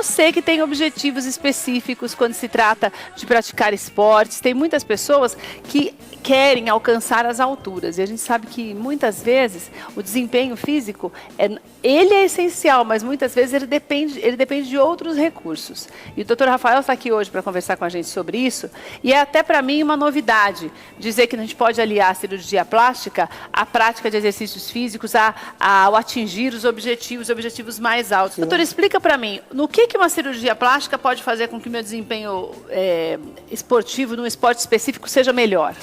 você que tem objetivos específicos quando se trata de praticar esportes. Tem muitas pessoas que querem alcançar as alturas e a gente sabe que muitas vezes o desempenho físico ele é essencial, mas muitas vezes ele depende de outros recursos. E o Dr. Rafael está aqui hoje para conversar com a gente sobre isso, e é até para mim uma novidade dizer que a gente pode aliar a cirurgia plástica à prática de exercícios físicos, ao atingir os objetivos mais altos. Sim. Doutor, explica para mim, no que uma cirurgia plástica pode fazer com que o meu desempenho esportivo, num esporte específico, seja melhor?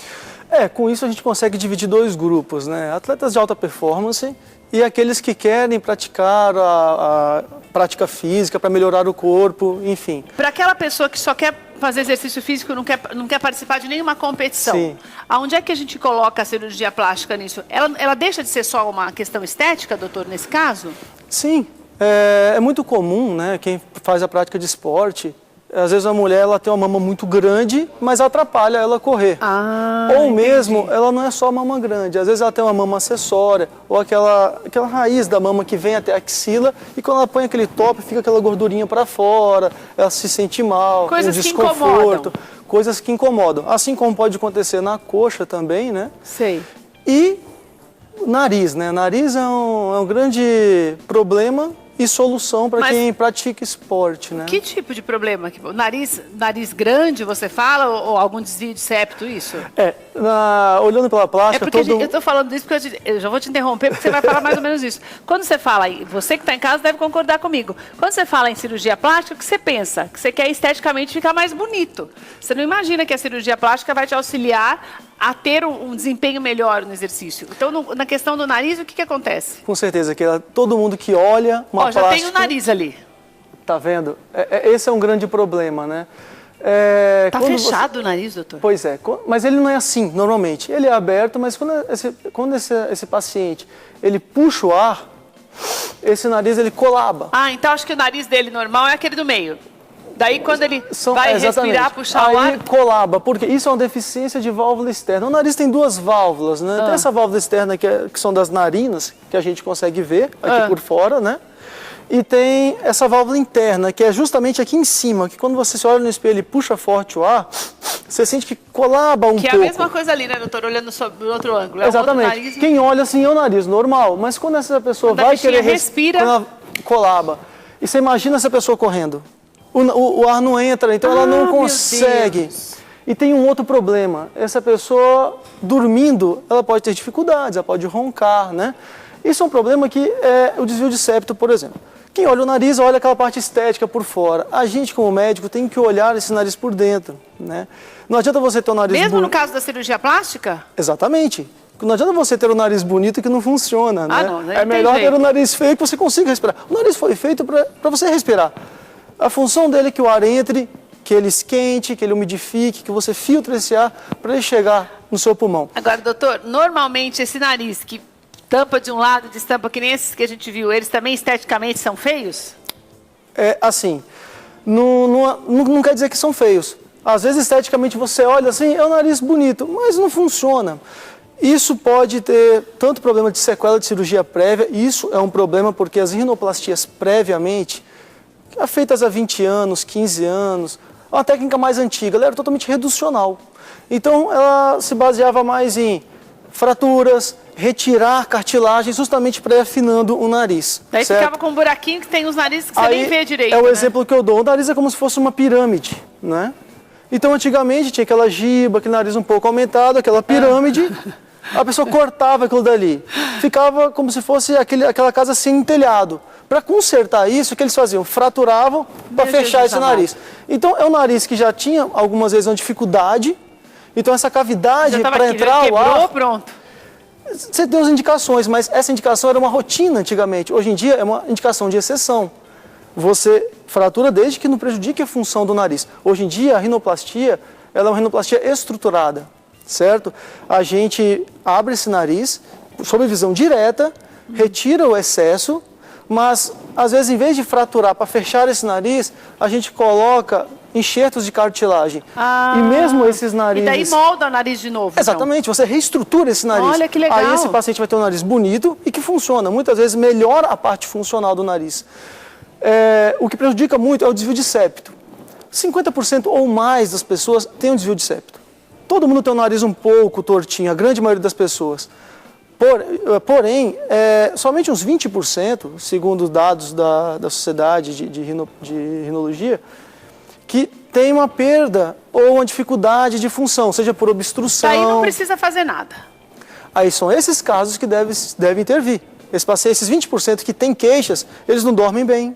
Com isso a gente consegue dividir dois grupos, né? Atletas de alta performance e aqueles que querem praticar a prática física para melhorar o corpo, enfim. Para aquela pessoa que só quer fazer exercício físico e não quer participar de nenhuma competição, sim, aonde é que a gente coloca a cirurgia plástica nisso? Ela deixa de ser só uma questão estética, doutor, nesse caso? Sim, é muito comum, né, quem faz a prática de esporte, às vezes a mulher ela tem uma mama muito grande, mas atrapalha ela correr. Ou mesmo, entendi, ela não é só mama grande, às vezes ela tem uma mama acessória, ou aquela raiz da mama que vem até a axila, e quando ela põe aquele top, fica aquela gordurinha para fora, ela se sente mal, coisas um desconforto, coisas que incomodam. Assim como pode acontecer na coxa também, né? Sei. E nariz, né? Nariz é um grande problema e solução para quem pratica esporte, né? Que tipo de problema? Nariz grande, você fala, ou algum desvio de septo, isso? Olhando pela plástica... eu estou falando isso porque eu já vou te interromper, porque você vai falar mais ou menos isso. Quando você fala, você que está em casa deve concordar comigo, quando você fala em cirurgia plástica, o que você pensa? Que você quer esteticamente ficar mais bonito. Você não imagina que a cirurgia plástica vai te auxiliar a ter um desempenho melhor no exercício. Então, na questão do nariz, o que acontece? Com certeza, que todo mundo que olha uma plástica... já tem o nariz ali. Tá vendo? Esse é um grande problema, né? Tá fechado o nariz, doutor? Pois é, mas ele não é assim, normalmente. Ele é aberto, mas quando esse paciente, ele puxa o ar, esse nariz, ele colaba. Então acho que o nariz dele normal é aquele do meio. Daí, quando ele vai respirar, puxar o ar... Aí colaba, porque isso é uma deficiência de válvula externa. O nariz tem duas válvulas, né? Tem essa válvula externa que são das narinas, que a gente consegue ver aqui por fora, né? E tem essa válvula interna, que é justamente aqui em cima, que quando você se olha no espelho e puxa forte o ar, você sente que colaba um pouco. Que é a mesma coisa ali, né, doutor? Olhando sobre o outro ângulo. Exatamente. Nariz... Quem olha assim é o nariz normal, mas quando essa pessoa vai querer respirar, quando ela colaba. E você imagina essa pessoa correndo. O ar não entra, então ela não consegue. E tem um outro problema. Essa pessoa, dormindo, ela pode ter dificuldades, ela pode roncar, né? Isso é um problema que é o desvio de septo, por exemplo. Quem olha o nariz, olha aquela parte estética por fora. A gente, como médico, tem que olhar esse nariz por dentro, né? Não adianta você ter o nariz... Mesmo no caso da cirurgia plástica? Exatamente. Não adianta você ter o nariz bonito que não funciona, né? Não é melhor ter o nariz feio que você consiga respirar. O nariz foi feito para você respirar. A função dele é que o ar entre, que ele esquente, que ele umidifique, que você filtre esse ar para ele chegar no seu pulmão. Agora, doutor, normalmente esse nariz que tampa de um lado e destampa que nem esses que a gente viu, eles também esteticamente são feios? Assim, não quer dizer que são feios. Às vezes esteticamente você olha assim, é um nariz bonito, mas não funciona. Isso pode ter tanto problema de sequela de cirurgia prévia, isso é um problema porque as rinoplastias previamente... feitas há 20 anos, 15 anos, uma técnica mais antiga, ela era totalmente reducional. Então, ela se baseava mais em fraturas, retirar cartilagem, justamente pré-afinando o nariz. Daí ficava com um buraquinho que tem os narizes que você nem vê direito. É o exemplo que eu dou. O nariz é como se fosse uma pirâmide, né? Então, antigamente, tinha aquela giba, aquele nariz um pouco aumentado, aquela pirâmide... A pessoa cortava aquilo dali. Ficava como se fosse aquela casa sem telhado. Para consertar isso, o que eles faziam? Fraturavam para fechar esse nariz. Então, é um nariz que já tinha, algumas vezes, uma dificuldade. Então, essa cavidade para entrar o ar... pronto. Você tem as indicações, mas essa indicação era uma rotina antigamente. Hoje em dia, é uma indicação de exceção. Você fratura desde que não prejudique a função do nariz. Hoje em dia, a rinoplastia, ela é uma rinoplastia estruturada. Certo? A gente abre esse nariz, sob visão direta, retira o excesso, mas às vezes em vez de fraturar para fechar esse nariz, a gente coloca enxertos de cartilagem. E mesmo esses narizes... E daí molda o nariz de novo. Exatamente, você reestrutura esse nariz. Olha que legal. Aí esse paciente vai ter um nariz bonito e que funciona. Muitas vezes melhora a parte funcional do nariz. O que prejudica muito é o desvio de septo. 50% ou mais das pessoas têm um desvio de septo. Todo mundo tem o nariz um pouco tortinho, a grande maioria das pessoas. Porém, somente uns 20%, segundo os dados da Sociedade de Rinologia, que tem uma perda ou uma dificuldade de função, seja por obstrução. Daí não precisa fazer nada. Aí são esses casos que devem intervir. Esses 20% que têm queixas, eles não dormem bem,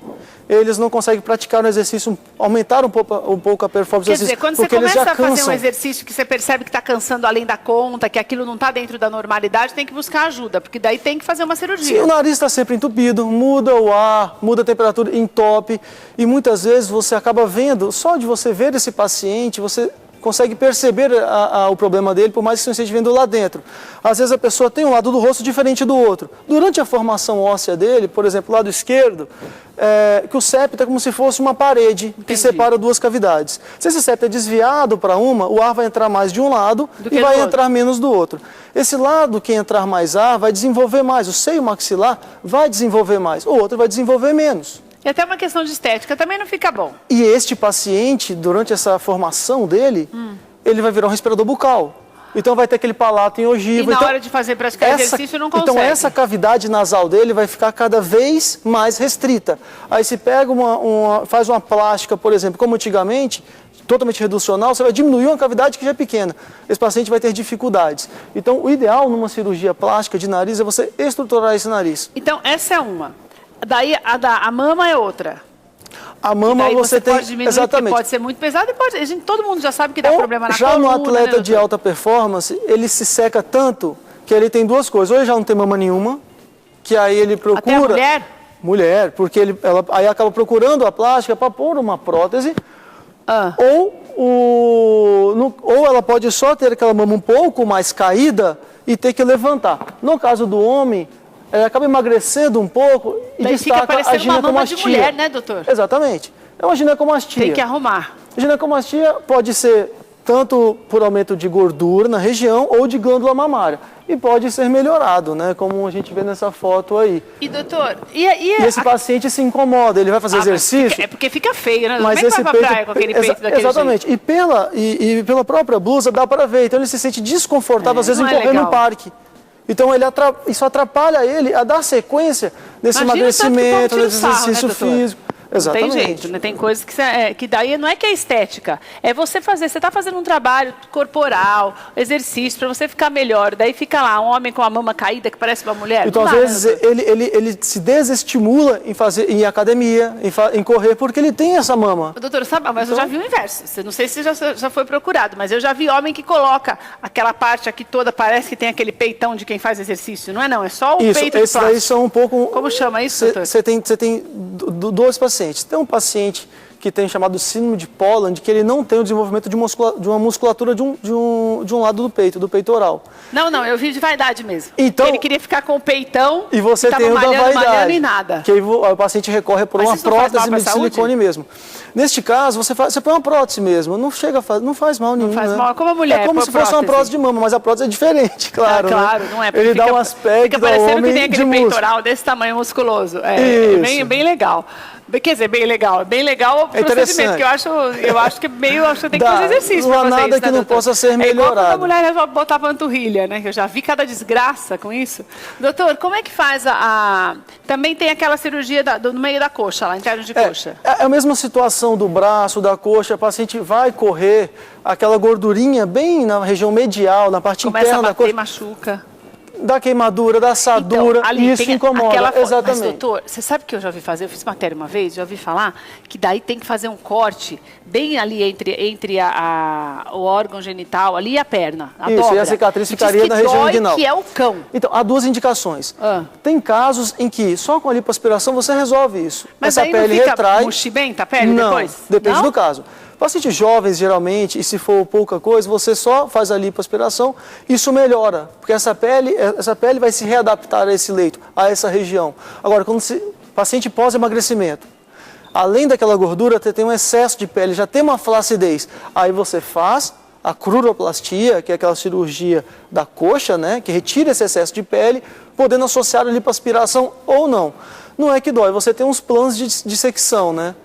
eles não conseguem praticar um exercício, aumentar um pouco a performance do exercício. Quer dizer, quando você começa a fazer um exercício que você percebe que está cansando além da conta, que aquilo não está dentro da normalidade, tem que buscar ajuda, porque daí tem que fazer uma cirurgia. Sim, o nariz está sempre entupido, muda o ar, muda a temperatura, entope, e muitas vezes você acaba vendo, só de você ver esse paciente, você consegue perceber o problema dele, por mais que você não esteja vendo lá dentro. Às vezes a pessoa tem um lado do rosto diferente do outro. Durante a formação óssea dele, por exemplo, lado esquerdo, que o septo é como se fosse uma parede que separa duas cavidades. Se esse septo é desviado para uma, o ar vai entrar mais de um lado e vai entrar menos do outro. Esse lado que entrar mais ar vai desenvolver mais, o seio maxilar vai desenvolver mais, o outro vai desenvolver menos. E até uma questão de estética também não fica bom. E este paciente, durante essa formação dele, ele vai virar um respirador bucal. Então vai ter aquele palato em ogiva. E na hora de praticar exercício não consegue. Então essa cavidade nasal dele vai ficar cada vez mais restrita. Aí se pega faz uma plástica, por exemplo, como antigamente, totalmente reducional, você vai diminuir uma cavidade que já é pequena. Esse paciente vai ter dificuldades. Então o ideal numa cirurgia plástica de nariz é você estruturar esse nariz. Então essa é uma. Daí a mama é outra. A mama você tem, pode diminuir, exatamente. Pode ser muito pesado e todo mundo já sabe que dá problema na coluna. Já no atleta de alta performance, ele se seca tanto que ele tem duas coisas. Ou ele já não tem mama nenhuma, que aí ele procura... Até a mulher? Mulher, porque aí acaba procurando a plástica para pôr uma prótese. Ou ela pode só ter aquela mama um pouco mais caída e ter que levantar. No caso do homem... acaba emagrecendo um pouco e daí destaca a ginecomastia. De mulher, né, doutor? Exatamente. É uma ginecomastia. Tem que arrumar. A ginecomastia pode ser tanto por aumento de gordura na região ou de glândula mamária. E pode ser melhorado, né? Como a gente vê nessa foto aí. E, doutor, e esse paciente se incomoda, ele vai fazer exercício... É porque fica feio, né? Mas esse vai pra praia com aquele peito daquele exatamente. Jeito. E pela própria blusa dá para ver. Então ele se sente desconfortável, às vezes, em correr no parque. Então isso atrapalha ele a dar sequência nesse emagrecimento, nesse exercício físico. Exatamente. Não tem jeito, né? Tem coisas que daí não é que é estética, é você está fazendo um trabalho corporal, exercício, para você ficar melhor. Daí fica lá um homem com a mama caída que parece uma mulher. Então, às vezes, ele se desestimula em fazer em academia, em correr, porque ele tem essa mama. Doutor, sabe, mas eu já vi o inverso. Não sei se já foi procurado, mas eu já vi homem que coloca aquela parte aqui toda, parece que tem aquele peitão de quem faz exercício. Não é não, é só o peito de plástico. Esses daí são um pouco... Como chama isso, doutor? Você tem dois pacientes. Tem um paciente que tem chamado síndrome de Poland, que ele não tem o desenvolvimento de uma musculatura de um lado do peito, do peitoral. Não, eu vi de vaidade mesmo. Então, ele queria ficar com o peitão e você tem o da vaidade. Malhando e nada. Que aí o paciente recorre por uma prótese de silicone mesmo. Neste caso, você põe uma prótese mesmo. Não faz mal nenhum. Não faz mal, como a mulher. É como se fosse uma prótese de mama, mas a prótese é diferente, claro. Claro, não é. Ele dá um aspecto fica parecendo que tem aquele peitoral desse tamanho musculoso. É bem legal. Quer dizer, bem legal o procedimento, que eu acho que você tem que fazer exercício para fazer nada isso, que não possa ser melhorado. É igual quando a mulher resolve botar a panturrilha, né? Eu já vi cada desgraça com isso. Doutor, como é que faz também tem aquela cirurgia no meio da coxa, lá, interno de coxa. É a mesma situação do braço, da coxa, o paciente vai correr, aquela gordurinha bem na região medial, na parte interna da coxa. Machuca. Da queimadura, da assadura, então, ali isso incomoda, exatamente. Mas, doutor, você sabe o que eu já ouvi fazer? Eu fiz matéria uma vez, já ouvi falar que daí tem que fazer um corte bem ali entre o órgão genital ali e a perna, a dobra. E a cicatriz ficaria na região inguinal. Que é o cão. Então, há duas indicações. Tem casos em que só com a lipoaspiração você resolve isso. Mas essa aí pele não fica retrai. Mochibenta a pele não, depois? Depende do caso. Pacientes jovens, geralmente, e se for pouca coisa, você só faz a lipoaspiração, isso melhora, porque essa pele vai se readaptar a esse leito, a essa região. Agora, quando paciente pós-emagrecimento, além daquela gordura, tem um excesso de pele, já tem uma flacidez, aí você faz a cruroplastia, que é aquela cirurgia da coxa, né, que retira esse excesso de pele, podendo associar a lipoaspiração ou não. não é que dói, você tem uns planos de dissecção, né?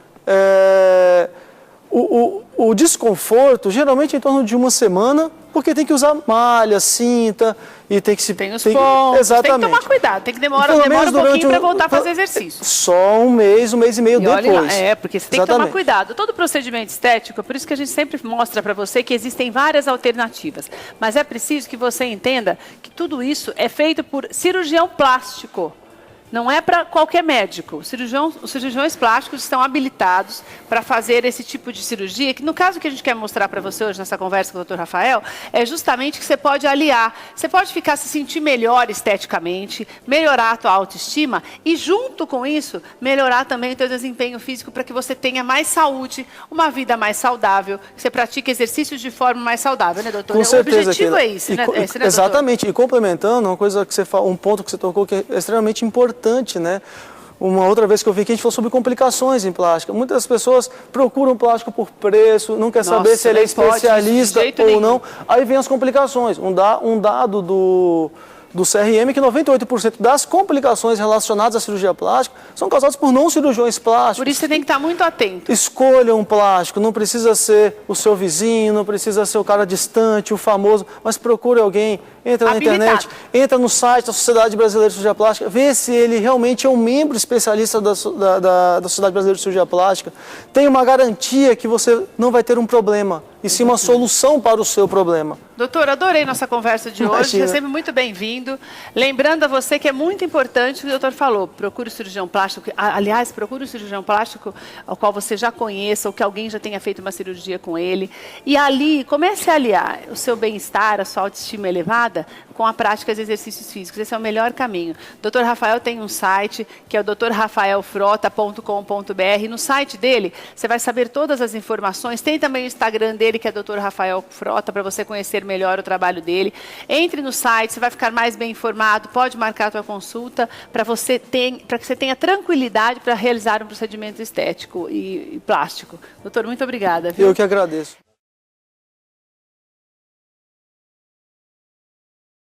O desconforto, geralmente é em torno de uma semana, porque tem que usar malha, cinta, e tem que se... Tem os pontos, exatamente. tem que tomar cuidado, tem que demora um pouquinho para voltar a fazer exercício. Só um mês e meio depois. Porque você tem que tomar cuidado. Todo procedimento estético, é por isso que a gente sempre mostra para você que existem várias alternativas. Mas é preciso que você entenda que tudo isso é feito por cirurgião plástico. Não é para qualquer médico. Os cirurgiões plásticos estão habilitados para fazer esse tipo de cirurgia, que no caso que a gente quer mostrar para você hoje nessa conversa com o Dr. Rafael, é justamente que você pode aliar. Você pode se sentir melhor esteticamente, melhorar a tua autoestima e, junto com isso, melhorar também o teu desempenho físico para que você tenha mais saúde, uma vida mais saudável, que você pratique exercícios de forma mais saudável, né, doutor? Com certeza, o objetivo é isso, né, exatamente. E complementando, uma coisa que você fala, um ponto que você tocou que é extremamente importante, né? Uma outra vez que eu vi aqui, a gente falou sobre complicações em plástica. Muitas pessoas procuram plástico por preço, não quer saber se ele é especialista ou não. Aí vem as complicações. Um dado do CRM que 98% das complicações relacionadas à cirurgia plástica são causadas por não cirurgiões plásticos. Por isso você tem que estar muito atento. Escolha um plástico, não precisa ser o seu vizinho, não precisa ser o cara distante, o famoso, mas procure alguém, entra na internet, entra no site da Sociedade Brasileira de Cirurgia Plástica, vê se ele realmente é um membro especialista da Sociedade Brasileira de Cirurgia Plástica, tem uma garantia que você não vai ter um problema, e sim uma solução para o seu problema. Doutor, adorei nossa conversa de hoje, você é sempre muito bem-vindo. Lembrando a você que é muito importante o que o doutor falou, procure o cirurgião plástico, aliás, procure o cirurgião plástico ao qual você já conheça, ou que alguém já tenha feito uma cirurgia com ele, e ali, comece a aliar o seu bem-estar, a sua autoestima elevada, com a prática de exercícios físicos. Esse é o melhor caminho. O Dr. Rafael tem um site, que é o drrafaelfrota.com.br. No site dele, você vai saber todas as informações. Tem também o Instagram dele, que é Dr. Rafael Frota, para você conhecer melhor o trabalho dele. Entre no site, você vai ficar mais bem informado, pode marcar a sua consulta, para que você tenha tranquilidade para realizar um procedimento estético e plástico. Doutor, muito obrigada. Viu? Eu que agradeço.